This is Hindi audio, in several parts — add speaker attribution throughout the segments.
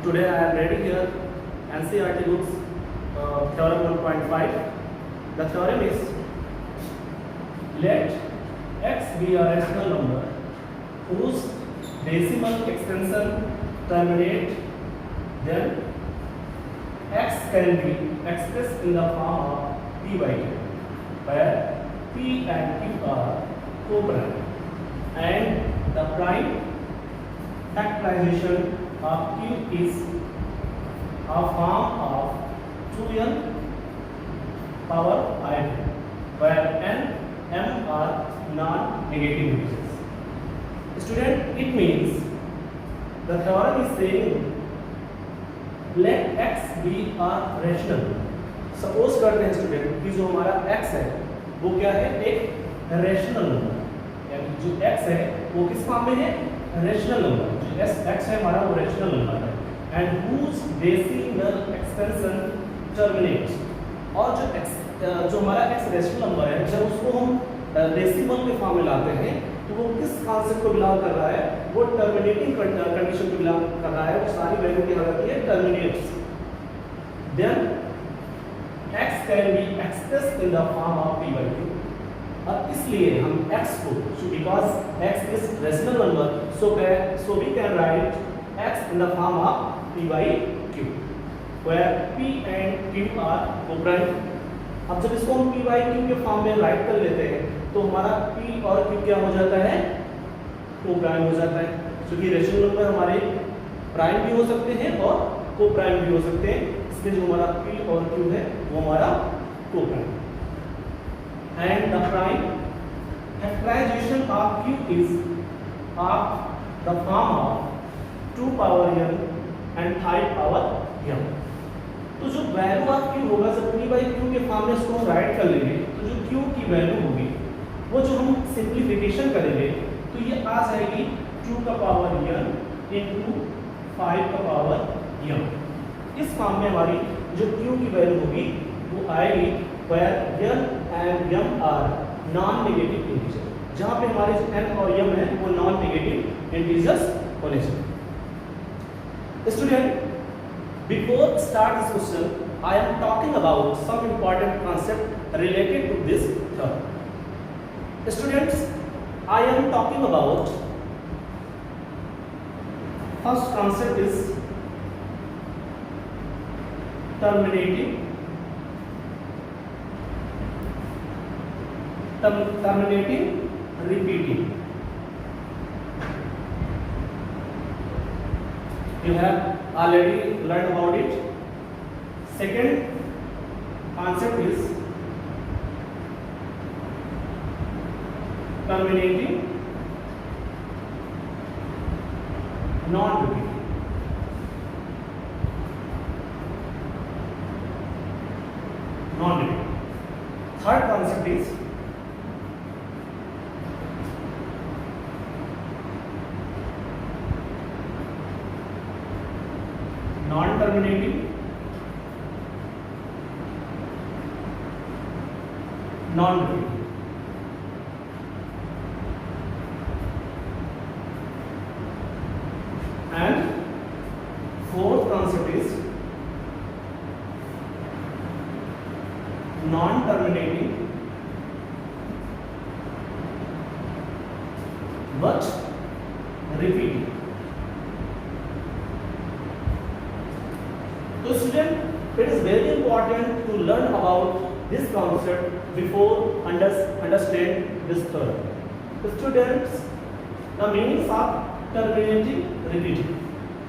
Speaker 1: Today I am reading here NCERT books theorem 1.5. The theorem is, let x be a rational number whose decimal extension terminate, then x can be expressed in the form of p by q, where p and q are co-prime, and the prime factorization of q is a form of 2n power I, where n m are non-negative integers. Student, it means the theorem is saying let x be a rational. Suppose करते हैं स्टूडेंट कि जो हमारा x है वो क्या है, एक रैशनल नंबर, यानी जो x है वो किस फॉर्म में है, रैशनल नंबर। जो x है हमारा वो रैशनल नंबर है, and whose decimal extension terminates, और जो हमारा x रैशनल नंबर है जब उसको हम डेसिमल के फॉर्म में लाते हैं तो वो किस कॉन्सेप्ट को बिलोंग कर रहा है, वो टर्मिनेटिंग कंडीशन को बिलोंग कर रहा है। वो सारी वैल्यू क्या होती है, terminates. Then x can be expressed in the form of p by q, और इसलिए हम x को, because x is rational number, so we can write x in the form of p by q, where p and q are co-prime। अब जब इसको हम p by q के फॉर्म में राइट कर लेते हैं तो हमारा p और q क्या हो जाता है, को-प्राइम हो जाता है, क्योंकि रैशनल नंबर हमारे प्राइम भी हो सकते हैं और को-प्राइम भी हो सकते हैं, इसलिए जो हमारा p और q है वो हमारा coprime. And the prime factorization of q is of the form of 2 power n and 5 power m। तो जो वैल्यू ऑफ q होगा, जब p by q के फॉर्म में इसको हम राइट कर लेंगे तो जो q की वैल्यू होगी वो जो हम सिंप्लीफिकेशन करेंगे तो ये आ जाएगी 2 का पावर n इंटू 5 का पावर m। इस फॉर्म में हमारी जो q की वैल्यू होगी वो आएगी where n and m are non negative integer, जहाँ पे हमारे जो n और m है वो नॉन नेगेटिव इंटीजर्स होने चाहिए। Student, before start this question, I am talking about some important concept related to this theorem. Students, I am talking about first concept is terminating repeating. You have already learned about it. Second concept is terminating non-repeating. Third concept is non-terminating non-repeating। And fourth concept is non-terminating but repeating। So student, it is very important to learn about this concept before understand this theorem. Students, the meanings of terminating repeating.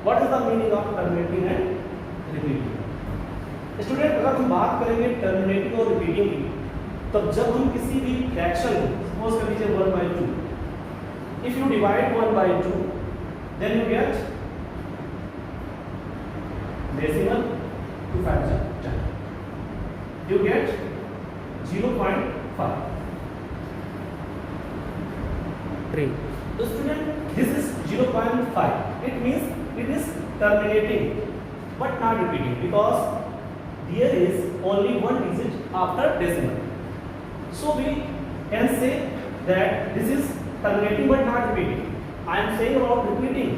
Speaker 1: What is the meaning of terminating and repeating? Student, अगर हम बात करेंगे टर्मिनेटिंग और रिपीटिंग की, तब जब हम किसी भी फ्रैक्शन को, सपोज कर लीजिए 1/2, if you divide 1/2 then you get decimal to factor 10, you get 0.5 3. So student, this is 0.5. It means it is terminating but not repeating, because there is only one digit after decimal. So we can say that this is terminating but not repeating. I am saying about repeating.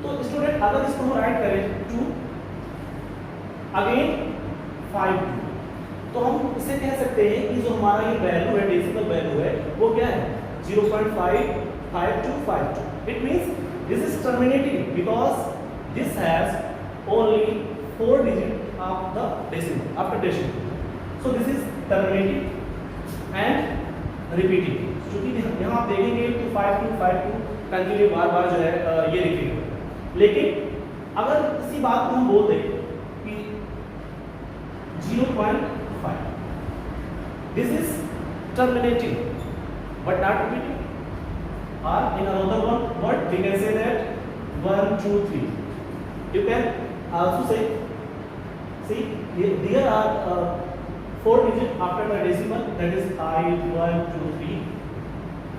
Speaker 1: तो तो स्टूडेंट अगर इसको हम राइट करें 2 अगेन 5 तो हम इसे कह सकते हैं कि जो हमारा ये वैल्यू है, डेसिमल वैल्यू है, वो क्या है 0.55252. It means this is terminating because this has only 4 digits of the decimal after decimal. So this is terminating and repeating. क्योंकि यहाँ आप देखेंगे कि 5252 कंटिन्यू बार बार जो है ये रिपीट होगा। लेकिन अगर इसी बात को हम बोल दें कि 0.5, this is terminating but not repeating. Or in another one word we can say that 1 2 3. You can also say, see there are 4 digits after the decimal, that is 5 1 2 3.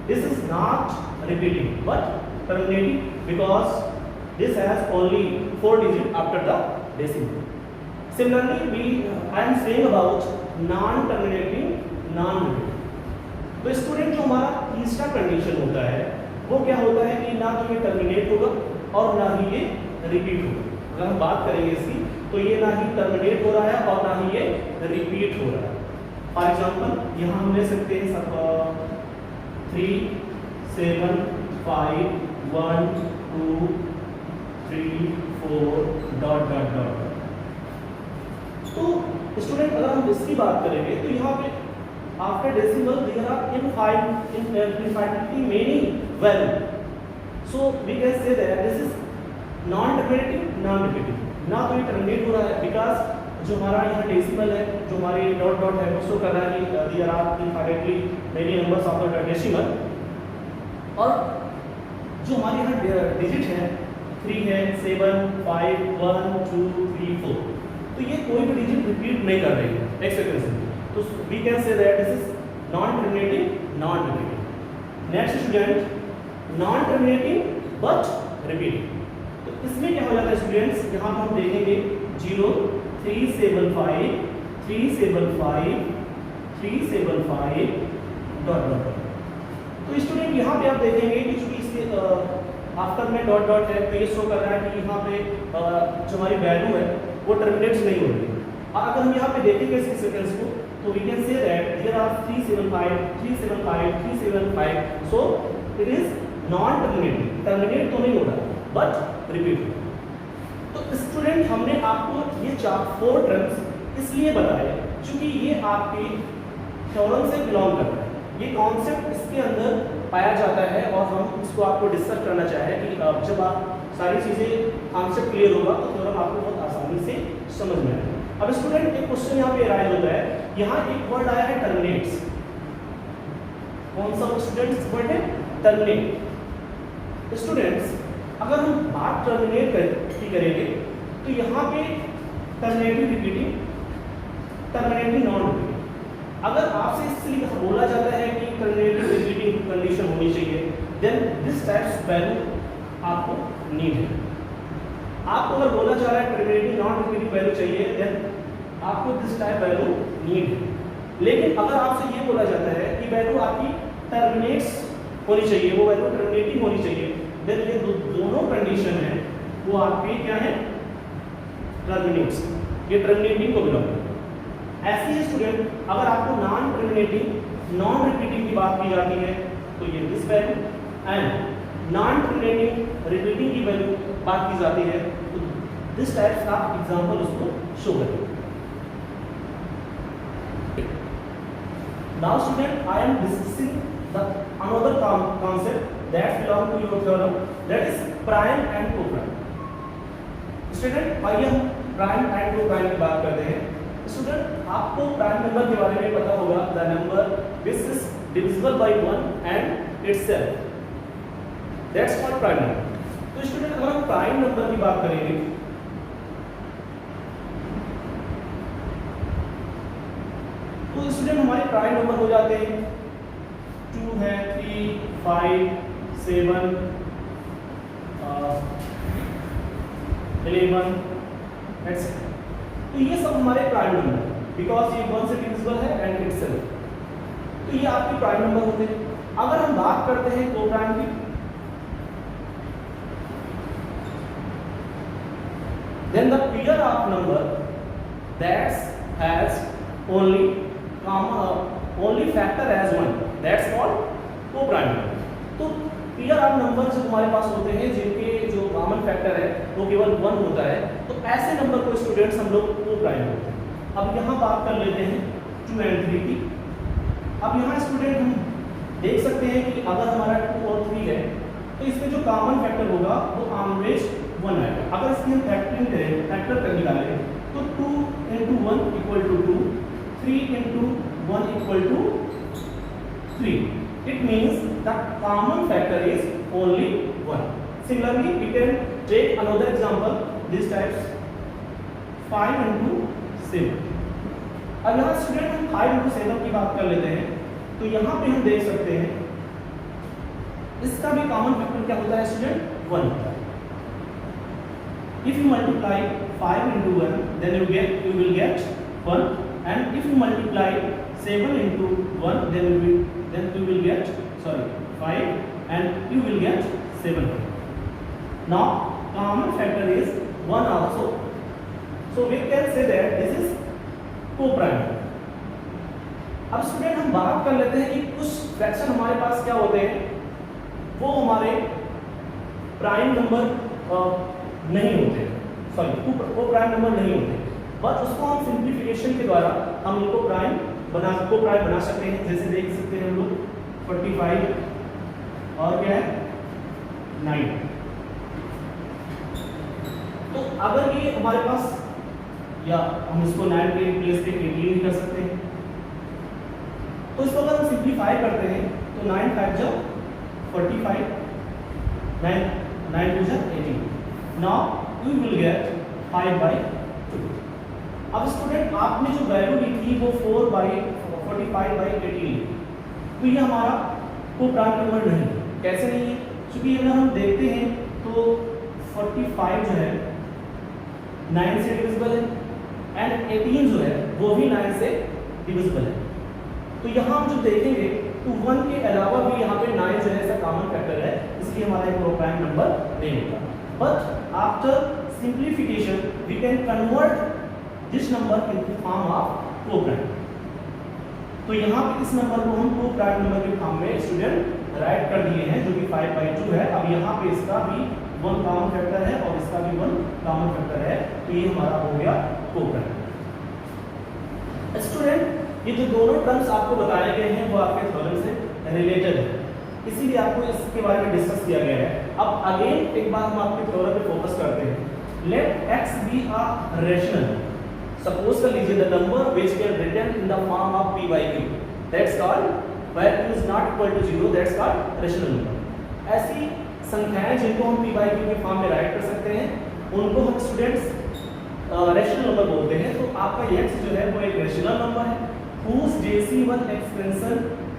Speaker 1: This is not repeating but terminating because this has only 4 digits after the decimal. Similarly, I am saying about non-terminating, non-repeating. तो स्टूडेंट जो हमारा तीसरा कंडीशन होता है वो क्या होता है कि ना तो ये टर्मिनेट होगा और ना ही ये रिपीट होगा। अगर हम बात करेंगे इसकी तो ये ना ही टर्मिनेट हो रहा है और ना ही ये रिपीट हो रहा है। फॉर एग्जांपल यहाँ हम ले सकते हैं सब 3 7 5 1 2 3 4 डॉट डॉट डॉट। तो स्टूडेंट अगर हम इसकी बात करेंगे तो यहाँ पे after decimal there are infinitely many values. So we can say that this is non-terminating, non-repeating. ना तो ये टर्मिनेट हो रहा है because जो हमारा यहाँ डेसिमल है, जो हमारे डॉट डॉट है वो शो कर रहा है कि there are infinitely many numbers of the decimal. और जो हमारे यहाँ डिजिट है 3 है 7 5 1 2 3 4, तो ये कोई भी डिजिट रिपीट नहीं कर रही है एक सेकंड से। तो we can say that this is non-terminating, non-repeating. Next student, non-terminating but repeating. तो इसमें क्या हो जाता है स्टूडेंट्स, यहाँ हम देखेंगे 0 3 7 5 3 7 5 3 7 5 डॉट डॉट। तो स्टूडेंट यहाँ पे आप देखेंगे कि चूंकि इसके आफ्टर में डॉट डॉट है तो ये शो कर रहा है कि यहाँ पे जो हमारी वैल्यू है वो टर्मिनेट नहीं हो रही है। अगर हम यहाँ पे देखेंगे इसके सेकेंड्स को तो we can say that there are 375 375 375. So it is non-terminating, terminate तो नहीं हो रहा but repeat। तो स्टूडेंट हमने आपको ये 4 टर्म्स इसलिए बताए क्योंकि ये आपके थ्योरम से बिलोंग करता है, ये कॉन्सेप्ट इसके अंदर पाया जाता है और हम इसको आपको डिस्कस करना चाहें कि जब आप सारी चीज़ें कॉन्सेप्ट क्लियर होगा तो थ्योरम आपको बहुत आसानी से समझ में आएगा। अब स्टूडेंट एक क्वेश्चन यहाँ पे राइज होता है, यहाँ एक वर्ड आया है टर्मिनेट्स। कौन सा स्टूडेंट्स वर्ड है? टर्मिनेट। स्टूडेंट्स अगर हम बात टर्मिनेट की करेंगे तो यहाँ पे terminating repeating, terminating non repeating. अगर आपसे इसलिए बोला जाता है कि टर्मिनेटिंग रिपीटिंग कंडीशन होनी चाहिए, देन दिस टाइप्स वैल्यू आपको नीड है। आपको अगर बोला जा रहा है टर्मिनेटिंग नॉन रिपीटिंग वैल्यू चाहिए, देन आपको दिस टाइप वैल्यू नीड है। लेकिन अगर आपसे ये बोला जाता है कि वैल्यू आपकी टर्मिनेट्स होनी चाहिए, वो वैल्यू टर्मिनेटिंग होनी चाहिए, देन ये दोनों कंडीशन है वो आपके क्या है? टर्मिनेट्स, ये टर्मिनेटिंग को बिलोंग करता है। ऐसे ही स्टूडेंट अगर आपको नॉन टर्मिनेटिंग नॉन रिपीटिंग की बात की जाती है तो ये this value, and non terminating repeating की वैल्यू बात की जाती है तो दिस टाइप्स का एग्जांपल उसको शो करें। Now student, I am discussing the another concept that belong to your theorem, that is prime and coprime. Student आइए हम prime and coprime की बात करते हैं। Student आपको prime number के बारे में पता होगा, the number which is divisible by 1 and itself, that's called prime number। तो student अगर हम prime number की बात करेंगे तो स्टूडेंट हमारे प्राइम नंबर हो जाते हैं 2 है 3 5 7 11 etc। तो ये सब हमारे प्राइम नंबर, बिकॉज ये 1 से डिविजिबल है एंड इटसेल्फ, तो ये आपके प्राइम नंबर होते हैं। अगर हम बात करते हैं कोप्राइम की then the pair of number that has only only factor as 1, that's called co-prime number. तो पेयर ऑफ नंबर जो हमारे पास होते हैं जिनके जो कॉमन फैक्टर है वो केवल 1 होता है, तो ऐसे नंबर को स्टूडेंट्स हम लोग को-प्राइम बोलते हैं। अब यहाँ बात कर लेते हैं 2 and 3 की। अब यहाँ स्टूडेंट हम देख सकते हैं कि अगर हमारा 2 और 3 है तो इसमें जो कॉमन फैक्टर होगा वो ऑलवेज 1 आएगा। अगर इसकी हम फैक्टरिंग करें, फैक्टर कर निकालें, तो 2 into 1 equal to 2, 3 into 1 equal to 3. It means the common factor is only 1. Similarly, we can take another example. This types 5 into 7. अब यहाँ स्टूडेंट हम 5 into 7 की बात कर लेते हैं, तो यहाँ पे हम देख सकते हैं इसका भी कॉमन फैक्टर क्या होता है स्टूडेंट? 1 होता है। If you multiply 5 into 1, then you will get 1, and if you multiply 7 into 1, then you will get 5, and you will get 7. Now common factor is 1 also, so we can say that this is co-prime. अब स्टूडेंट हम बात कर लेते हैं कि कुछ फ्रैक्शन हमारे पास क्या होते हैं, वो हमारे प्राइम नंबर नहीं होते, को प्राइम नंबर नहीं होते, बट उसको हम सिंप्लीफिकेशन के द्वारा हम इनको प्राइम बना सकते हैं। जैसे देख सकते हैं हम लोग 45 और क्या है 9। तो अगर ये हमारे पास, या हम इसको 9 के प्लेस पे 18 कर सकते हैं, तो इसको अगर हम सिंप्लीफाई करते हैं तो 9 5 जा 45, 9 2 जा 18। Now you will get 5 by 2. अब स्टूडेंट आपने जो वैल्यू ली थी वो 4 by 45 by 18, तो ये हमारा को-प्राइम नंबर नहीं है। कैसे नहीं है? क्योंकि अगर हम देखते हैं तो 45 जो है 9 से डिविजिबल है, एंड 18 जो है वो भी 9 से डिविजिबल है। तो यहाँ हम जो देखेंगे तो 1 के अलावा भी यहाँ पे 9 जो है ऐसा कॉमन फैक्टर है, इसलिए हमारा को-प्राइम नंबर नहीं होता। But after simplification, we can convert this number into form of co-prime. तो यहाँ पे इस नंबर को हम को-प्राइम नंबर के फॉर्म में स्टूडेंट राइट कर दिए हैं, जो कि 5 by 2 है। अब यहाँ पे इसका भी 1 कॉमन फैक्टर है और इसका भी 1 कॉमन फैक्टर है, तो ये हमारा हो गया को-प्राइम। स्टूडेंट ये जो दोनों टर्म्स आपको बताए गए हैं वो आपके थ्योरम से रिलेटेड है, इसीलिए आपको इसके बारे में डिस्कस किया गया है। अब अगेन एक बार हम आपके थ्योरम पे फोकस करते हैं। Let x be a rational, suppose कर लीजिए the number which can written in the form of p by q, that's called where q is not equal to 0, that's called rational number. ऐसी संख्याएं जिनको हम p by q के फॉर्म में राइट कर सकते हैं उनको हम स्टूडेंट्स रेशनल नंबर बोलते हैं। तो आपका x जो है वो एक रेशनल नंबर है whose decimal extension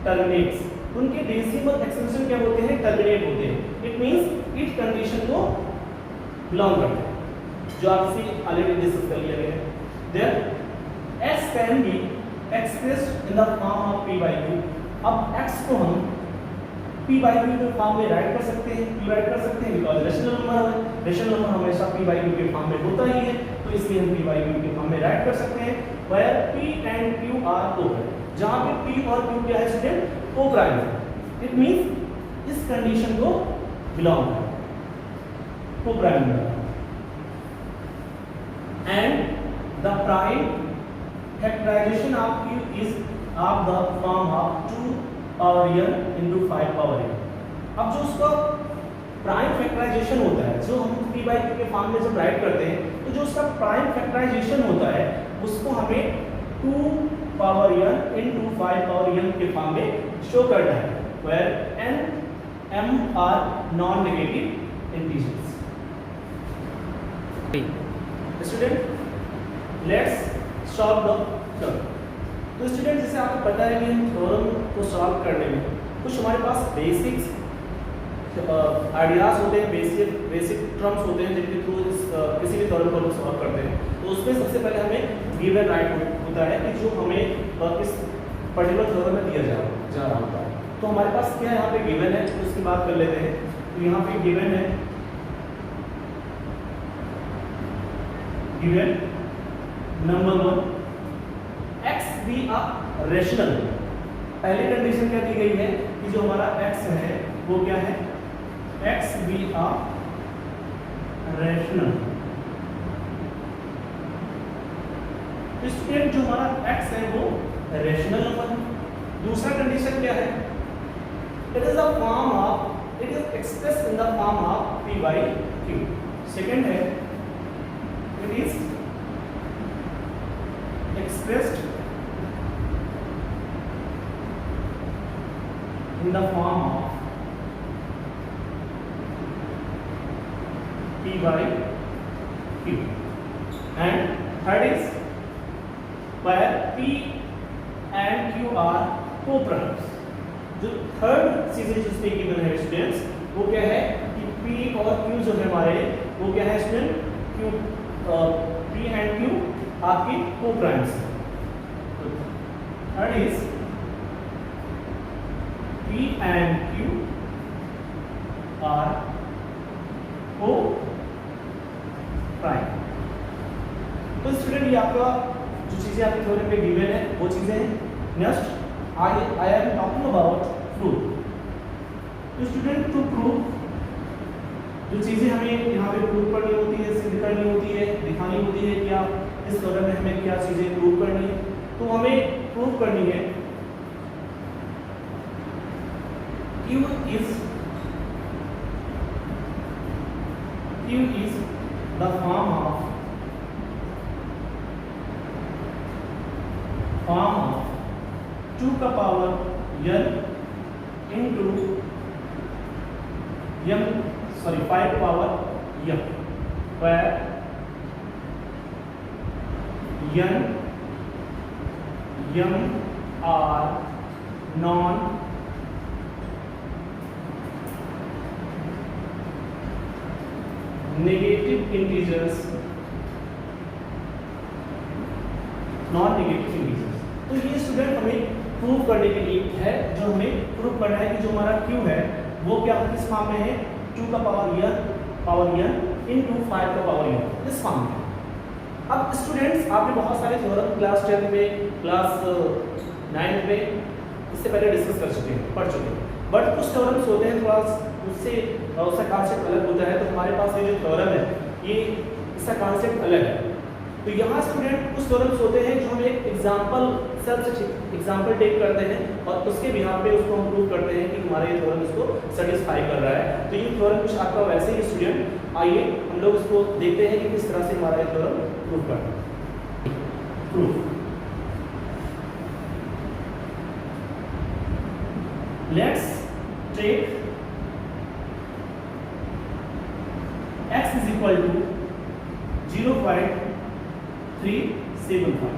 Speaker 1: terminates, उनके डेसिमल एक्सटेंशन क्या होते हैं? टर्मिनेट होते हैं। इट मींस इस कंडीशन को बिलोंग करते हैं, जो आपसे ऑलरेडी डिस्कस कर लिया गया है। Then x can be expressed in the form of p by q। अब x को हम p by q के फॉर्म में राइट कर सकते हैं, क्यों राइट कर सकते हैं? बिकॉज़ रेशनल नंबर है, रेशनल नंबर हमेशा p by q के फॉर्म में होता ही है, तो इसलिए हम p by q के फॉर्म में राइट कर सकते हैं। Where p and q are coprime, जहां पे p और q क्या है स्टूडेंट? को-प्राइम है। इट मींस इस कंडीशन को बिलोंग करता है, को-प्राइम है। And the prime factorization of q is of the form of 2 power n into 5 power n। अब जो उसका प्राइम फैक्टराइजेशन होता है, जो हम p by q के फॉर्म में जब राइट करते हैं, तो जो उसका प्राइम फैक्टराइजेशन होता है उसको हमें 2 power n into 5 power n के फॉर्म में शो करना है, where n m are non negative integers। Student let's solve the theorem. तो स्टूडेंट जैसे आपको पता है कि हम थ्योरम को सॉल्व करने में कुछ हमारे पास बेसिक्स आइडियाज होते हैं, बेसिक टर्म्स होते हैं जिनके थ्रू किसी भी थ्योरम को हम सॉल्व करते हैं। तो उसमें सबसे पहले हमें गिवन राइट होता है कि जो हमें इस पर्टिकुलर थ्योरम में दिया जा रहा होता है। तो हमारे पास क्या यहाँ पे गिवन है, तो उसकी बात कर लेते हैं। तो यहाँ पे गिवन है given number 1 x be a rational। पहली कंडीशन क्या दी गई है कि जो हमारा x है वो क्या है, x be a rational। Student जो हमारा x है वो रेशनल नंबर है। दूसरा कंडीशन क्या है, it is the form of, it is expressed in the form of p by q। Second है, it is expressed in the form of p by q। And third is where p and q are co-primes। जो थर्ड चीजें जिसमें गिवन है स्टूडेंट्स वो क्या है कि p और q जो है हमारे वो क्या है student, q p and q आपके co-primes हैं। Third is p and q are co-prime। तो स्टूडेंट ये आपका जो चीजें आपके थ्योरम पे गिवन है वो चीजें हैं। Next I am talking about proof. तो स्टूडेंट टू प्रूफ जो चीजें हमें यहाँ पे प्रूफ करनी होती है, सिद्ध करनी होती है, दिखानी होती है कि आप इस थ्योरम में हमें क्या चीजें प्रूफ करनी है, तो हमें प्रूफ करनी है Q is the form of 2 का power n into 5 power m, where m are non negative integers, non negative integers. तो ये स्टूडेंट हमें प्रूव करने के लिए है, जो हमें प्रूव करना है कि जो हमारा q है वो क्या किस फॉर्म में है, 2 का पावर n into 5 का पावर n, इस फॉर्म में। अब स्टूडेंट्स आपने बहुत सारे थ्योरम क्लास 10 में, क्लास 9 में इससे पहले डिस्कस कर चुके हैं, पढ़ चुके हैं, बट कुछ थ्योरम्स होते हैं थोड़ा उससे उसका कॉन्सेप्ट अलग होता है। तो हमारे पास ये जो थ्योरम है ये इसका कॉन्सेप्ट अलग है। तो यहाँ स्टूडेंट कुछ थ्योरम्स होते हैं जो हम एक एग्जांपल से एग्जांपल टेक करते हैं और उसके बिहाफ पे उसको हम प्रूव करते हैं कि हमारा ये थ्योरम इसको सेटिस्फाई कर रहा है। तो ये थ्योरम कुछ आपका वैसे ही स्टूडेंट, आइए हम लोग इसको देखते हैं कि किस तरह से हमारा ये थ्योरम प्रूव करता है। Proof, let's take x is equal to 0.375।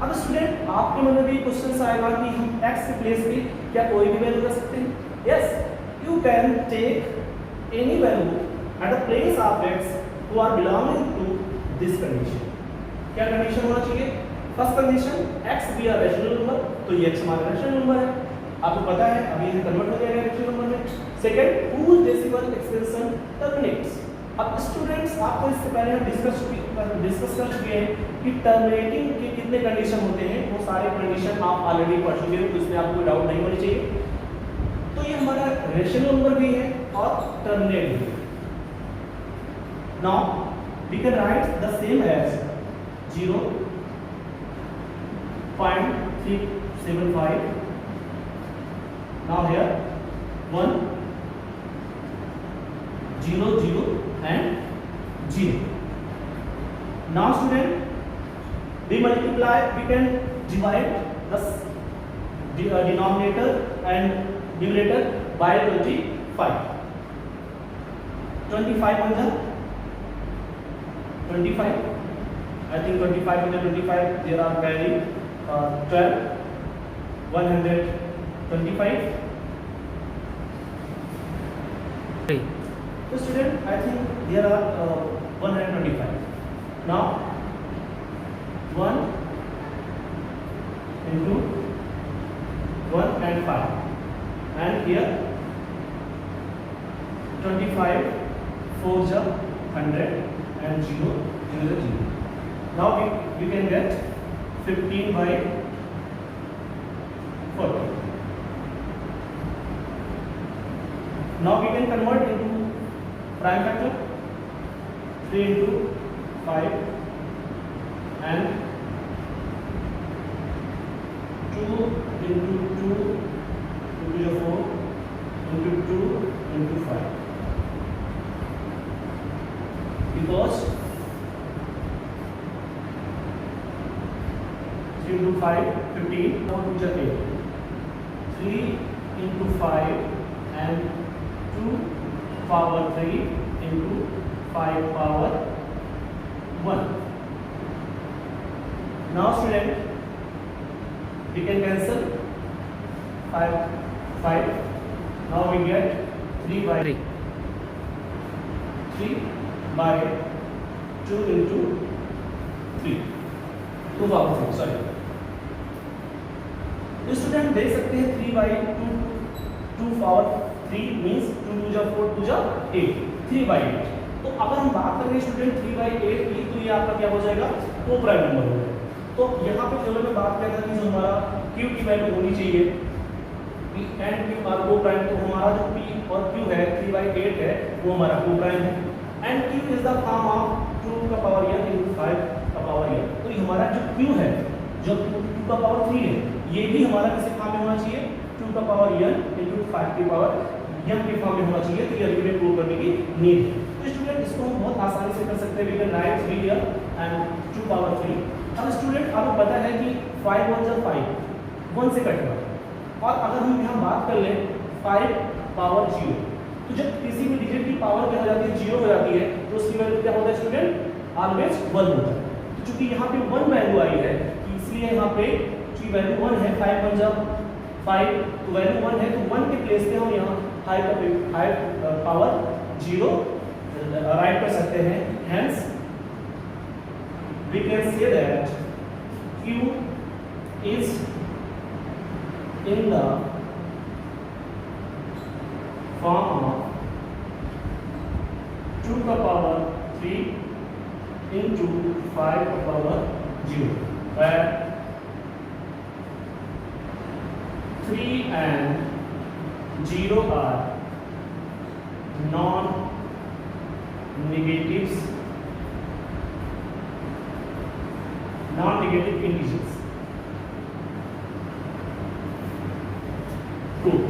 Speaker 1: अब स्टूडेंट आपके मन में भी क्वेश्चन आएगा कि हम x के प्लेस पे क्या कोई भी वैल्यू रख सकते हैं? Yes, you can take any value at the place of x who are belonging to this condition। क्या कंडीशन होना चाहिए? First condition x be a rational number, तो ये x हमारा रैशनल नंबर है, आपको पता है, अभी ये कन्वर्ट हो जाएगा रैशनल नंबर में। Second, whose decimal extension terminates। अब स्टूडेंट्स आपको इससे पहले हम डिस्कस कर चुके हैं कि टर्मिनेटिंग के कितने कंडीशन होते हैं, वो सारे कंडीशन आप ऑलरेडी पढ़ चुके हैं, तो इसमें आपको डाउट नहीं होनी चाहिए। तो ये हमारा रैशनल नंबर भी है और टर्मिनेट भी है। Now we can write the same as 0.375। Now here 1 0 0 and 0। Now student, we can divide the denominator and numerator by 25। 25 under 25, I think 25 under 25 there are varying 12, 125। So student, I think there are 125. Now 1 into 1 and 5, and here 25 4 100 and 0 is a 0. Now we can get 15 by 40. Now we can convert into prime factor. 3 into 5 and 2 into 2 into the 4 into 2 into 5, because 3 into 5 15, 4 to the 8, 3 into 5 and 2 power 3 into 5 power 1. Now student, we can cancel 5. Now we get 3 by 2 into 3, 2 power 3, sorry. तो स्टूडेंट देख सकते हैं 3 by 2 power 3 means 2 to the 4 to the 8, 3 by 8. तो अगर हम बात करें स्टूडेंट 3 by 8 की, तो ये आपका क्या हो जाएगा, को प्राइम नंबर हो जाएगा। तो यहाँ पे चलो मैं बात करता कि जो हमारा Q की वैल्यू होनी चाहिए, P एंड Q आर को प्राइम, तो हमारा जो P और Q है 3 by 8 है, वो हमारा को प्राइम है। And Q is the form of 2 का पावर n into 5 का पावर n। तो ये हमारा जो Q है, जो 2 का पावर 3 है, ये भी हमारा किसी फॉर्म में होना चाहिए, 2 का पावर n into 5 की पावर m के फॉर्म में होना चाहिए। तो ये अल्टीमेट प्रूव करने की नीड है। तो स्टूडेंट इसको हम बहुत आसानी से कर सकते हैं, we can write 3 here and 2 power 3। अब स्टूडेंट आपको पता है कि 5 1 जा 5, 1 से कटेगा, और अगर हम यहाँ बात कर लें 5 पावर 0, तो जब किसी भी डिजिट की पावर क्या हो जाती है, 0 हो जाती है, तो उसकी वैल्यू क्या होता है स्टूडेंट, ऑलवेज 1 होता है। तो चूंकि यहाँ पे 1 वैल्यू आई है, इसलिए यहाँ पे की वैल्यू 1 है, 5 1 जा 5, तो वैल्यू 1 है, तो 1 के प्लेस पे हम यहाँ 5 पावर 0 राइट कर सकते हैं। Hence we can say that Q is in the form of 2 का पावर 3 into 5 का power 0, where 3 and 0 are non-negative integers. Proof.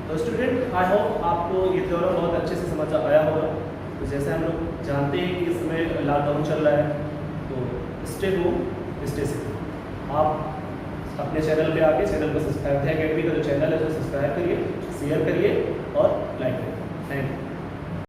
Speaker 1: तो स्टूडेंट आई होप आपको ये थ्योरम बहुत अच्छे से समझ आया होगा। तो जैसे हम लोग जानते हैं कि इस समय लॉकडाउन चल रहा है, तो स्टे होम स्टे सेफ। आप अपने चैनल पे आके चैनल को सब्सक्राइब, अकेडमी का जो चैनल है उसे सब्सक्राइब करिए, शेयर करिए और लाइक करिए। Thank you.